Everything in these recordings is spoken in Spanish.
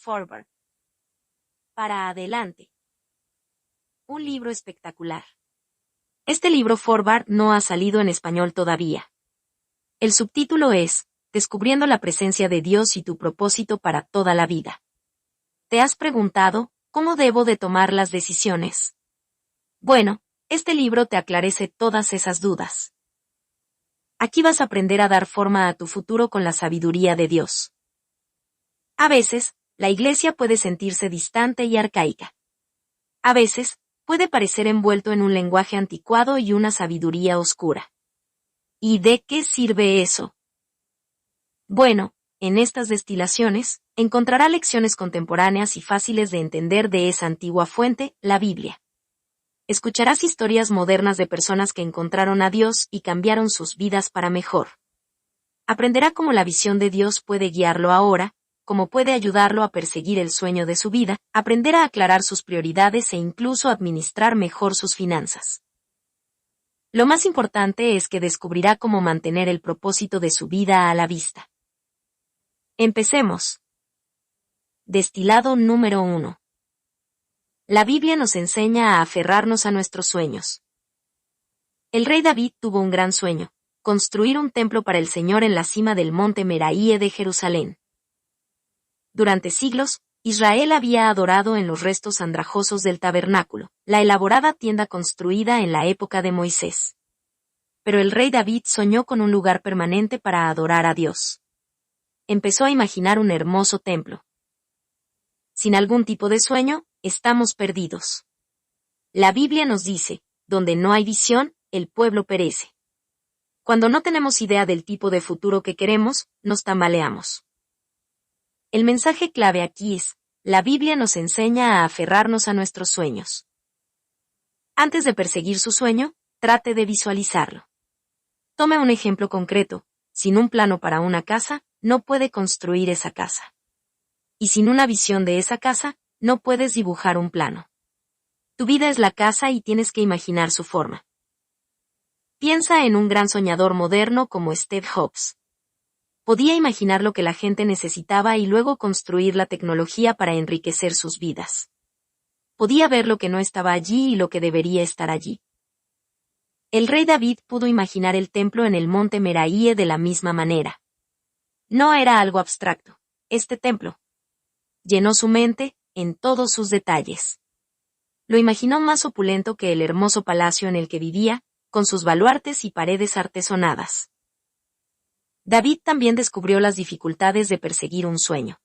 Forward. Para adelante. Un libro espectacular. Este libro Forward no ha salido en español todavía. El subtítulo es Descubriendo la presencia de Dios y tu propósito para toda la vida. ¿Te has preguntado cómo debo de tomar las decisiones? Bueno, este libro te aclarece todas esas dudas. Aquí vas a aprender a dar forma a tu futuro con la sabiduría de Dios. A veces, la iglesia puede sentirse distante y arcaica. A veces, puede parecer envuelto en un lenguaje anticuado y una sabiduría oscura. ¿Y de qué sirve eso? Bueno, en estas destilaciones, encontrará lecciones contemporáneas y fáciles de entender de esa antigua fuente, la Biblia. Escucharás historias modernas de personas que encontraron a Dios y cambiaron sus vidas para mejor. Aprenderá cómo la visión de Dios puede guiarlo ahora, cómo puede ayudarlo a perseguir el sueño de su vida, aprender a aclarar sus prioridades e incluso administrar mejor sus finanzas. Lo más importante es que descubrirá cómo mantener el propósito de su vida a la vista. Empecemos. Destilado número 1. La Biblia nos enseña a aferrarnos a nuestros sueños. El rey David tuvo un gran sueño, construir un templo para el Señor en la cima del monte Meraíe de Jerusalén. Durante siglos, Israel había adorado en los restos andrajosos del tabernáculo, la elaborada tienda construida en la época de Moisés. Pero el rey David soñó con un lugar permanente para adorar a Dios. Empezó a imaginar un hermoso templo. Sin algún tipo de sueño, estamos perdidos. La Biblia nos dice, donde no hay visión, el pueblo perece. Cuando no tenemos idea del tipo de futuro que queremos, nos tambaleamos. El mensaje clave aquí es, la Biblia nos enseña a aferrarnos a nuestros sueños. Antes de perseguir su sueño, trate de visualizarlo. Tome un ejemplo concreto, sin un plano para una casa, no puede construir esa casa. Y sin una visión de esa casa, no puedes dibujar un plano. Tu vida es la casa y tienes que imaginar su forma. Piensa en un gran soñador moderno como Steve Jobs. Podía imaginar lo que la gente necesitaba y luego construir la tecnología para enriquecer sus vidas. Podía ver lo que no estaba allí y lo que debería estar allí. El rey David pudo imaginar el templo en el monte Meraíe de la misma manera. No era algo abstracto, este templo. Llenó su mente, en todos sus detalles. Lo imaginó más opulento que el hermoso palacio en el que vivía, con sus baluartes y paredes artesonadas. David también descubrió las dificultades de perseguir un sueño.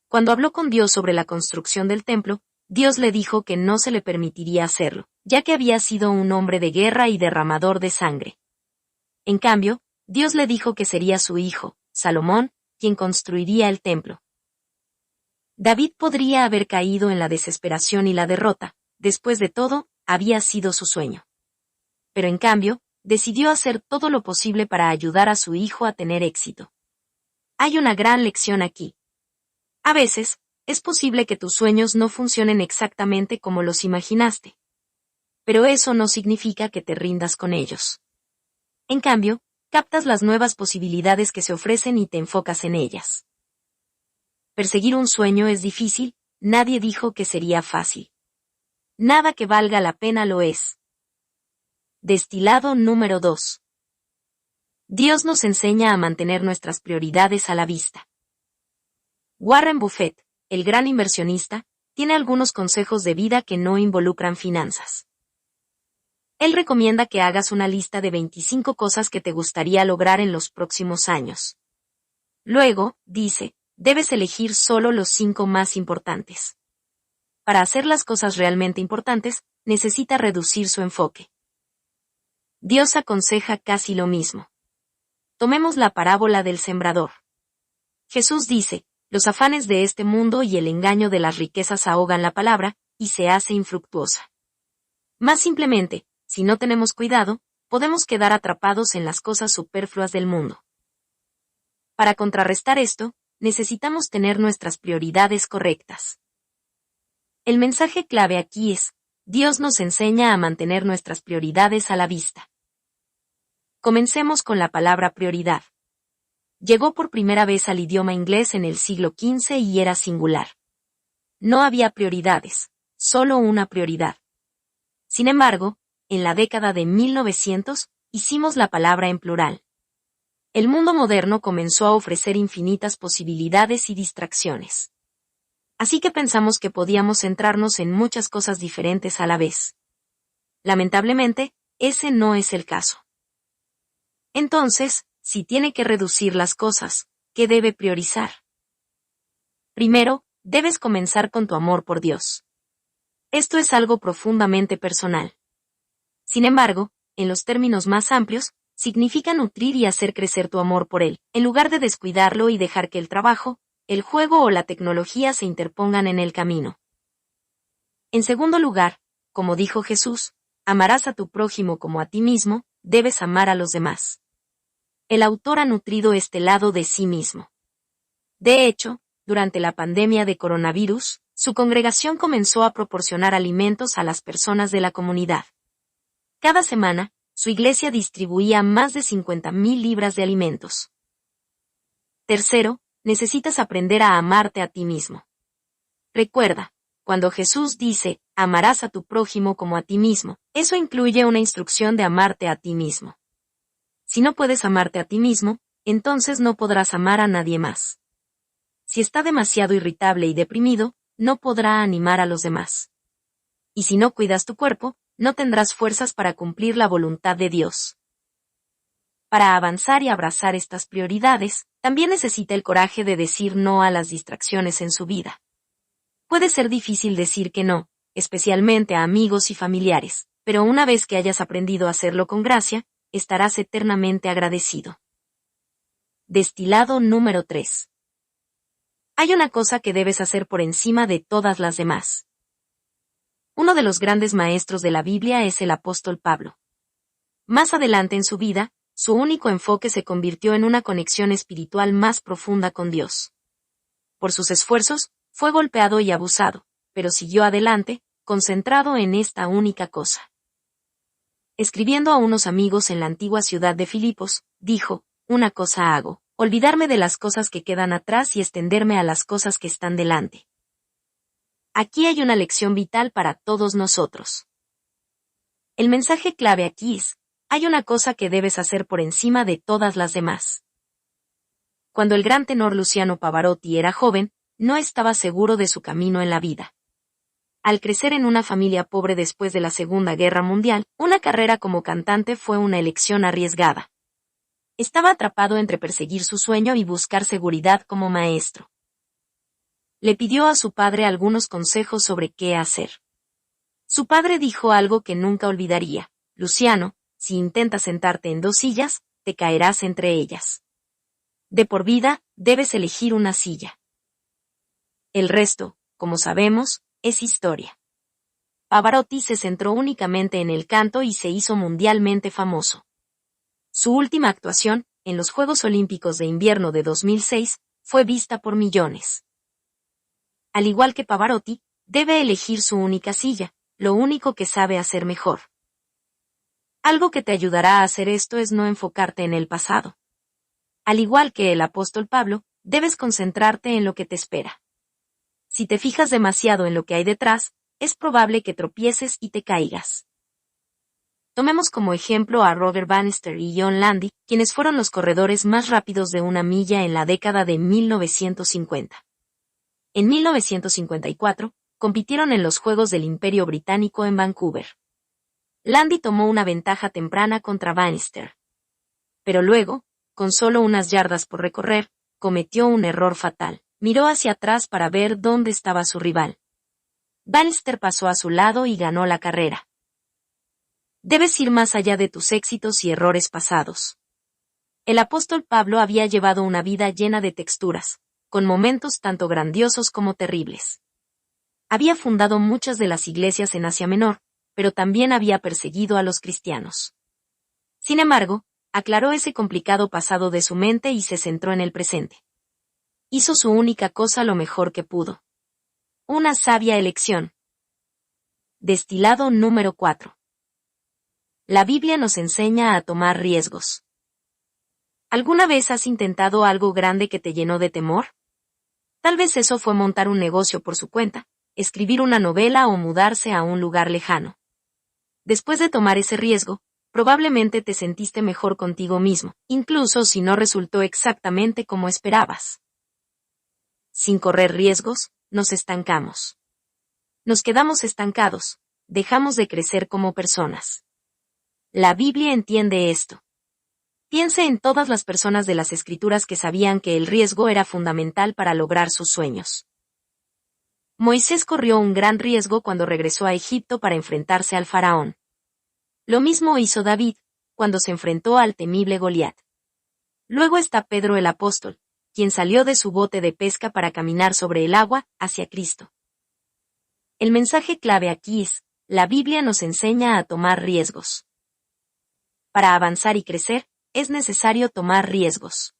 Cuando habló con Dios sobre la construcción del templo, Dios le dijo que no se le permitiría hacerlo, ya que había sido un hombre de guerra y derramador de sangre. En cambio, Dios le dijo que sería su hijo, Salomón, quien construiría el templo. David podría haber caído en la desesperación y la derrota, después de todo, había sido su sueño. Pero en cambio, decidió hacer todo lo posible para ayudar a su hijo a tener éxito. Hay una gran lección aquí. A veces, es posible que tus sueños no funcionen exactamente como los imaginaste. Pero eso no significa que te rindas con ellos. En cambio, captas las nuevas posibilidades que se ofrecen y te enfocas en ellas. Perseguir un sueño es difícil, nadie dijo que sería fácil. Nada que valga la pena lo es. Destilado número 2. Dios nos enseña a mantener nuestras prioridades a la vista. Warren Buffett, el gran inversionista, tiene algunos consejos de vida que no involucran finanzas. Él recomienda que hagas una lista de 25 cosas que te gustaría lograr en los próximos años. Luego, dice, debes elegir solo los 5 más importantes. Para hacer las cosas realmente importantes, necesita reducir su enfoque. Dios aconseja casi lo mismo. Tomemos la parábola del sembrador. Jesús dice, los afanes de este mundo y el engaño de las riquezas ahogan la palabra, y se hace infructuosa. Más simplemente, si no tenemos cuidado, podemos quedar atrapados en las cosas superfluas del mundo. Para contrarrestar esto, necesitamos tener nuestras prioridades correctas. El mensaje clave aquí es, Dios nos enseña a mantener nuestras prioridades a la vista. Comencemos con la palabra prioridad. Llegó por primera vez al idioma inglés en el siglo XV y era singular. No había prioridades, solo una prioridad. Sin embargo, en la década de 1900, hicimos la palabra en plural. El mundo moderno comenzó a ofrecer infinitas posibilidades y distracciones. Así que pensamos que podíamos centrarnos en muchas cosas diferentes a la vez. Lamentablemente, ese no es el caso. Entonces, si tiene que reducir las cosas, ¿qué debe priorizar? Primero, debes comenzar con tu amor por Dios. Esto es algo profundamente personal. Sin embargo, en los términos más amplios, significa nutrir y hacer crecer tu amor por Él, en lugar de descuidarlo y dejar que el trabajo, el juego o la tecnología se interpongan en el camino. En segundo lugar, como dijo Jesús, amarás a tu prójimo como a ti mismo, debes amar a los demás. El autor ha nutrido este lado de sí mismo. De hecho, durante la pandemia de coronavirus, su congregación comenzó a proporcionar alimentos a las personas de la comunidad. Cada semana, su iglesia distribuía más de 50,000 libras de alimentos. Tercero, necesitas aprender a amarte a ti mismo. Recuerda, cuando Jesús dice, amarás a tu prójimo como a ti mismo, eso incluye una instrucción de amarte a ti mismo. Si no puedes amarte a ti mismo, entonces no podrás amar a nadie más. Si está demasiado irritable y deprimido, no podrá animar a los demás. Y si no cuidas tu cuerpo, no tendrás fuerzas para cumplir la voluntad de Dios. Para avanzar y abrazar estas prioridades, también necesita el coraje de decir no a las distracciones en su vida. Puede ser difícil decir que no, especialmente a amigos y familiares, pero una vez que hayas aprendido a hacerlo con gracia, estarás eternamente agradecido. Destilado número 3. Hay una cosa que debes hacer por encima de todas las demás. Uno de los grandes maestros de la Biblia es el apóstol Pablo. Más adelante en su vida, su único enfoque se convirtió en una conexión espiritual más profunda con Dios. Por sus esfuerzos, fue golpeado y abusado, pero siguió adelante, concentrado en esta única cosa. Escribiendo a unos amigos en la antigua ciudad de Filipos, dijo, una cosa hago, olvidarme de las cosas que quedan atrás y extenderme a las cosas que están delante. Aquí hay una lección vital para todos nosotros. El mensaje clave aquí es, hay una cosa que debes hacer por encima de todas las demás. Cuando el gran tenor Luciano Pavarotti era joven, no estaba seguro de su camino en la vida. Al crecer en una familia pobre después de la Segunda Guerra Mundial, una carrera como cantante fue una elección arriesgada. Estaba atrapado entre perseguir su sueño y buscar seguridad como maestro. Le pidió a su padre algunos consejos sobre qué hacer. Su padre dijo algo que nunca olvidaría, Luciano, si intentas sentarte en 2 sillas, te caerás entre ellas. De por vida, debes elegir una silla. El resto, como sabemos, es historia. Pavarotti se centró únicamente en el canto y se hizo mundialmente famoso. Su última actuación, en los Juegos Olímpicos de Invierno de 2006, fue vista por millones. Al igual que Pavarotti, debe elegir su única silla, lo único que sabe hacer mejor. Algo que te ayudará a hacer esto es no enfocarte en el pasado. Al igual que el apóstol Pablo, debes concentrarte en lo que te espera. Si te fijas demasiado en lo que hay detrás, es probable que tropieces y te caigas. Tomemos como ejemplo a Roger Bannister y John Landy, quienes fueron los corredores más rápidos de 1 milla en la década de 1950. En 1954, compitieron en los Juegos del Imperio Británico en Vancouver. Landy tomó una ventaja temprana contra Bannister. Pero luego, con solo unas yardas por recorrer, cometió un error fatal. Miró hacia atrás para ver dónde estaba su rival. Bannister pasó a su lado y ganó la carrera. Debes ir más allá de tus éxitos y errores pasados. El apóstol Pablo había llevado una vida llena de texturas, con momentos tanto grandiosos como terribles. Había fundado muchas de las iglesias en Asia Menor, pero también había perseguido a los cristianos. Sin embargo, aclaró ese complicado pasado de su mente y se centró en el presente. Hizo su única cosa lo mejor que pudo. Una sabia elección. Destilado número 4. La Biblia nos enseña a tomar riesgos. ¿Alguna vez has intentado algo grande que te llenó de temor? Tal vez eso fue montar un negocio por su cuenta, escribir una novela o mudarse a un lugar lejano. Después de tomar ese riesgo, probablemente te sentiste mejor contigo mismo, incluso si no resultó exactamente como esperabas. Sin correr riesgos, nos estancamos. Nos quedamos estancados, dejamos de crecer como personas. La Biblia entiende esto. Piense en todas las personas de las Escrituras que sabían que el riesgo era fundamental para lograr sus sueños. Moisés corrió un gran riesgo cuando regresó a Egipto para enfrentarse al faraón. Lo mismo hizo David, cuando se enfrentó al temible Goliat. Luego está Pedro el apóstol, quien salió de su bote de pesca para caminar sobre el agua hacia Cristo. El mensaje clave aquí es, la Biblia nos enseña a tomar riesgos. Para avanzar y crecer, es necesario tomar riesgos.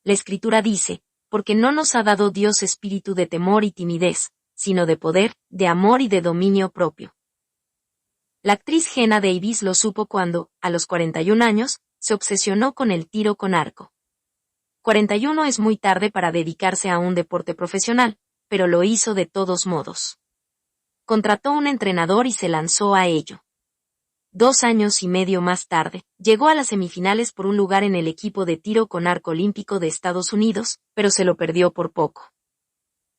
La Escritura dice, porque no nos ha dado Dios espíritu de temor y timidez, sino de poder, de amor y de dominio propio. La actriz Geena Davis lo supo cuando, a los 41 años, se obsesionó con el tiro con arco. 41 es muy tarde para dedicarse a un deporte profesional, pero lo hizo de todos modos. Contrató un entrenador y se lanzó a ello. 2 años y medio más tarde, llegó a las semifinales por un lugar en el equipo de tiro con arco olímpico de Estados Unidos, pero se lo perdió por poco.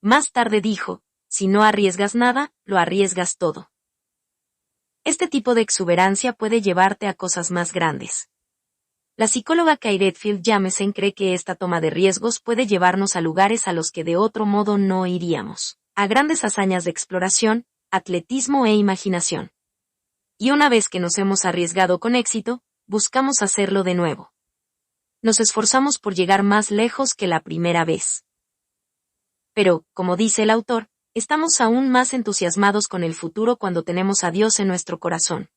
Más tarde dijo, si no arriesgas nada, lo arriesgas todo. Este tipo de exuberancia puede llevarte a cosas más grandes. La psicóloga Kay Redfield Jamesen cree que esta toma de riesgos puede llevarnos a lugares a los que de otro modo no iríamos, a grandes hazañas de exploración, atletismo e imaginación. Y una vez que nos hemos arriesgado con éxito, buscamos hacerlo de nuevo. Nos esforzamos por llegar más lejos que la primera vez. Pero, como dice el autor, estamos aún más entusiasmados con el futuro cuando tenemos a Dios en nuestro corazón.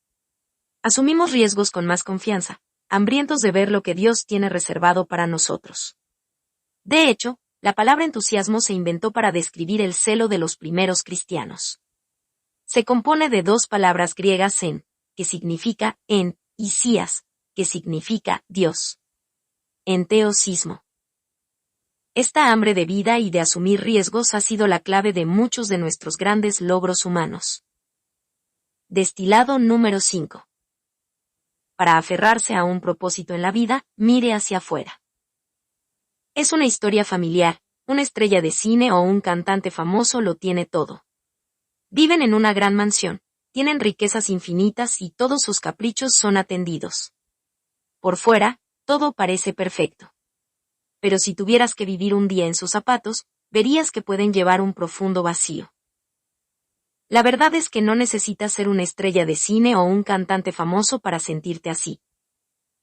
Asumimos riesgos con más confianza, hambrientos de ver lo que Dios tiene reservado para nosotros. De hecho, la palabra entusiasmo se inventó para describir el celo de los primeros cristianos. Se compone de 2 palabras griegas en, que significa en, y sías, que significa Dios. Enteosismo. Esta hambre de vida y de asumir riesgos ha sido la clave de muchos de nuestros grandes logros humanos. Destilado número 5. Para aferrarse a un propósito en la vida, mire hacia afuera. Es una historia familiar, una estrella de cine o un cantante famoso lo tiene todo. Viven en una gran mansión, tienen riquezas infinitas y todos sus caprichos son atendidos. Por fuera, todo parece perfecto. Pero si tuvieras que vivir un día en sus zapatos, verías que pueden llevar un profundo vacío. La verdad es que no necesitas ser una estrella de cine o un cantante famoso para sentirte así.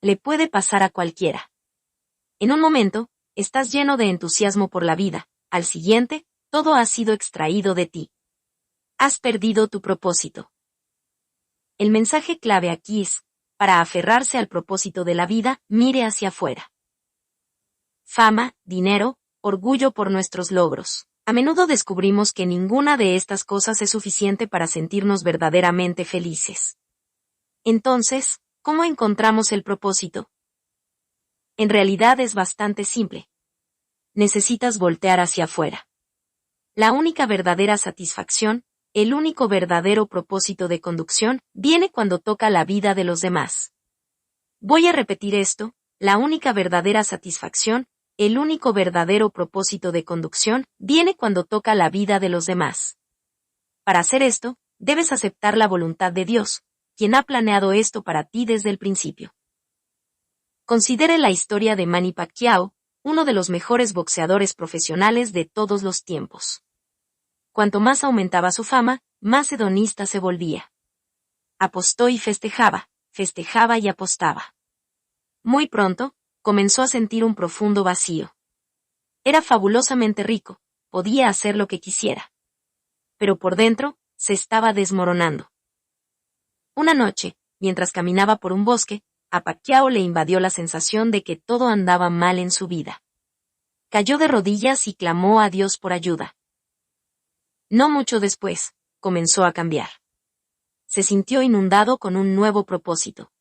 Le puede pasar a cualquiera. En un momento, estás lleno de entusiasmo por la vida, al siguiente, todo ha sido extraído de ti. Has perdido tu propósito. El mensaje clave aquí es, para aferrarse al propósito de la vida, mire hacia afuera. Fama, dinero, orgullo por nuestros logros. A menudo descubrimos que ninguna de estas cosas es suficiente para sentirnos verdaderamente felices. Entonces, ¿cómo encontramos el propósito? En realidad es bastante simple. Necesitas voltear hacia afuera. La única verdadera satisfacción, el único verdadero propósito de conducción, viene cuando toca la vida de los demás. Voy a repetir esto, la única verdadera satisfacción, el único verdadero propósito de conducción, viene cuando toca la vida de los demás. Para hacer esto, debes aceptar la voluntad de Dios, quien ha planeado esto para ti desde el principio. Considere la historia de Manny Pacquiao, uno de los mejores boxeadores profesionales de todos los tiempos. Cuanto más aumentaba su fama, más hedonista se volvía. Apostó y festejaba y apostaba. Muy pronto, comenzó a sentir un profundo vacío. Era fabulosamente rico, podía hacer lo que quisiera. Pero por dentro, se estaba desmoronando. Una noche, mientras caminaba por un bosque, a Pacquiao le invadió la sensación de que todo andaba mal en su vida. Cayó de rodillas y clamó a Dios por ayuda. No mucho después, comenzó a cambiar. Se sintió inundado con un nuevo propósito.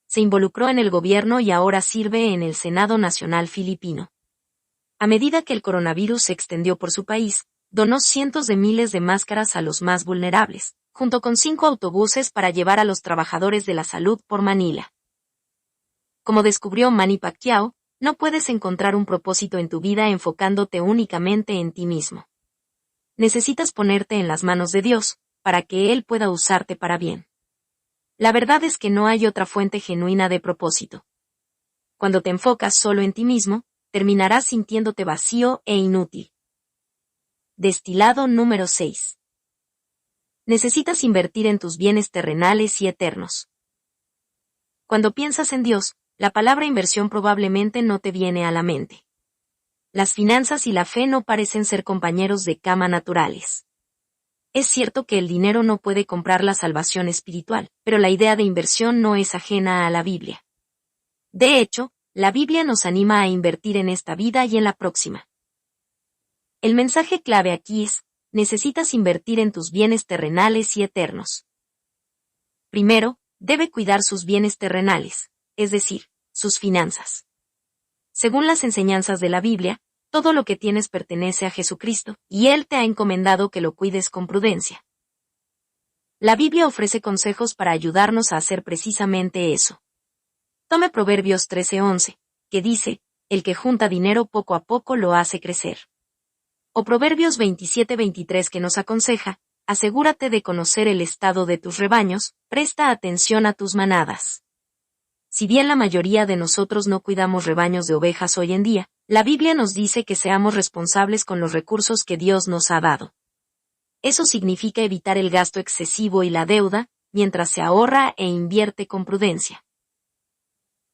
Se involucró en el gobierno y ahora sirve en el Senado Nacional filipino. A medida que el coronavirus se extendió por su país, donó cientos de miles de máscaras a los más vulnerables, junto con 5 autobuses para llevar a los trabajadores de la salud por Manila. Como descubrió Manny Pacquiao, no puedes encontrar un propósito en tu vida enfocándote únicamente en ti mismo. Necesitas ponerte en las manos de Dios, para que Él pueda usarte para bien. La verdad es que no hay otra fuente genuina de propósito. Cuando te enfocas solo en ti mismo, terminarás sintiéndote vacío e inútil. Destilado número 6. Necesitas invertir en tus bienes terrenales y eternos. Cuando piensas en Dios, la palabra inversión probablemente no te viene a la mente. Las finanzas y la fe no parecen ser compañeros de cama naturales. Es cierto que el dinero no puede comprar la salvación espiritual, pero la idea de inversión no es ajena a la Biblia. De hecho, la Biblia nos anima a invertir en esta vida y en la próxima. El mensaje clave aquí es: necesitas invertir en tus bienes terrenales y eternos. Primero, debe cuidar sus bienes terrenales, es decir, sus finanzas. Según las enseñanzas de la Biblia, todo lo que tienes pertenece a Jesucristo, y Él te ha encomendado que lo cuides con prudencia. La Biblia ofrece consejos para ayudarnos a hacer precisamente eso. Tome Proverbios 13:11, que dice: el que junta dinero poco a poco lo hace crecer. O Proverbios 27:23 que nos aconseja: asegúrate de conocer el estado de tus rebaños, presta atención a tus manadas. Si bien la mayoría de nosotros no cuidamos rebaños de ovejas hoy en día, la Biblia nos dice que seamos responsables con los recursos que Dios nos ha dado. Eso significa evitar el gasto excesivo y la deuda, mientras se ahorra e invierte con prudencia.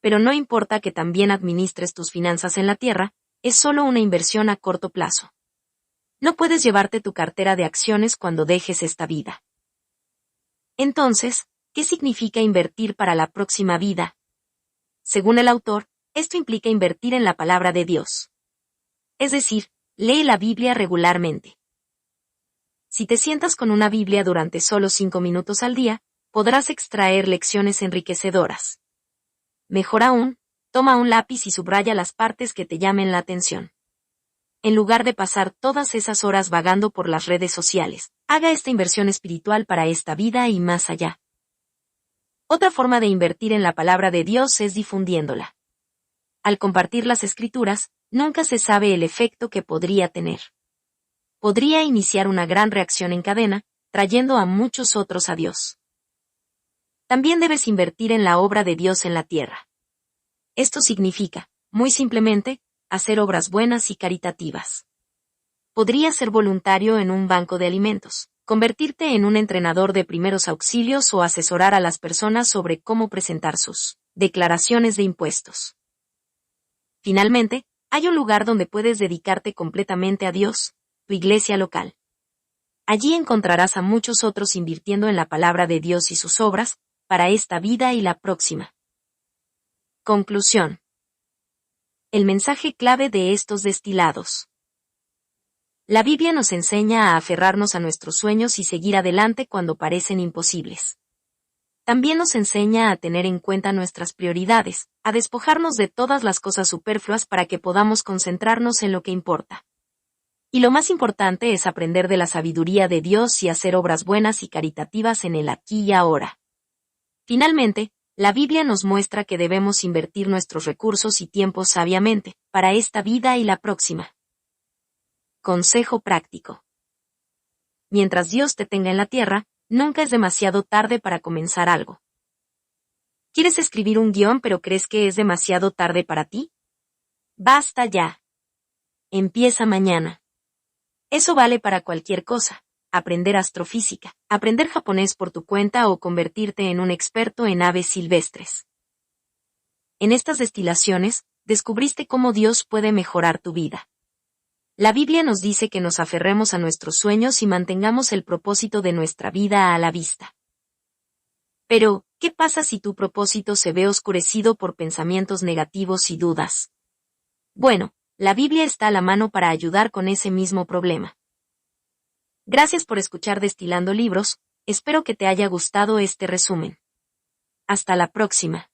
Pero no importa que también administres tus finanzas en la tierra, es solo una inversión a corto plazo. No puedes llevarte tu cartera de acciones cuando dejes esta vida. Entonces, ¿qué significa invertir para la próxima vida? Según el autor, esto implica invertir en la palabra de Dios. Es decir, lee la Biblia regularmente. Si te sientas con una Biblia durante solo 5 minutos al día, podrás extraer lecciones enriquecedoras. Mejor aún, toma un lápiz y subraya las partes que te llamen la atención. En lugar de pasar todas esas horas vagando por las redes sociales, haga esta inversión espiritual para esta vida y más allá. Otra forma de invertir en la palabra de Dios es difundiéndola. Al compartir las Escrituras, nunca se sabe el efecto que podría tener. Podría iniciar una gran reacción en cadena, trayendo a muchos otros a Dios. También debes invertir en la obra de Dios en la tierra. Esto significa, muy simplemente, hacer obras buenas y caritativas. Podría ser voluntario en un banco de alimentos, convertirte en un entrenador de primeros auxilios o asesorar a las personas sobre cómo presentar sus declaraciones de impuestos. Finalmente, hay un lugar donde puedes dedicarte completamente a Dios, tu iglesia local. Allí encontrarás a muchos otros invirtiendo en la palabra de Dios y sus obras, para esta vida y la próxima. Conclusión. El mensaje clave de estos destilados. La Biblia nos enseña a aferrarnos a nuestros sueños y seguir adelante cuando parecen imposibles. También nos enseña a tener en cuenta nuestras prioridades, a despojarnos de todas las cosas superfluas para que podamos concentrarnos en lo que importa. Y lo más importante es aprender de la sabiduría de Dios y hacer obras buenas y caritativas en el aquí y ahora. Finalmente, la Biblia nos muestra que debemos invertir nuestros recursos y tiempos sabiamente, para esta vida y la próxima. Consejo práctico. Mientras Dios te tenga en la tierra, nunca es demasiado tarde para comenzar algo. ¿Quieres escribir un guión pero crees que es demasiado tarde para ti? Basta ya. Empieza mañana. Eso vale para cualquier cosa: aprender astrofísica, aprender japonés por tu cuenta o convertirte en un experto en aves silvestres. En estas destilaciones, descubriste cómo Dios puede mejorar tu vida. La Biblia nos dice que nos aferremos a nuestros sueños y mantengamos el propósito de nuestra vida a la vista. Pero, ¿qué pasa si tu propósito se ve oscurecido por pensamientos negativos y dudas? Bueno, la Biblia está a la mano para ayudar con ese mismo problema. Gracias por escuchar Destilando Libros, espero que te haya gustado este resumen. Hasta la próxima.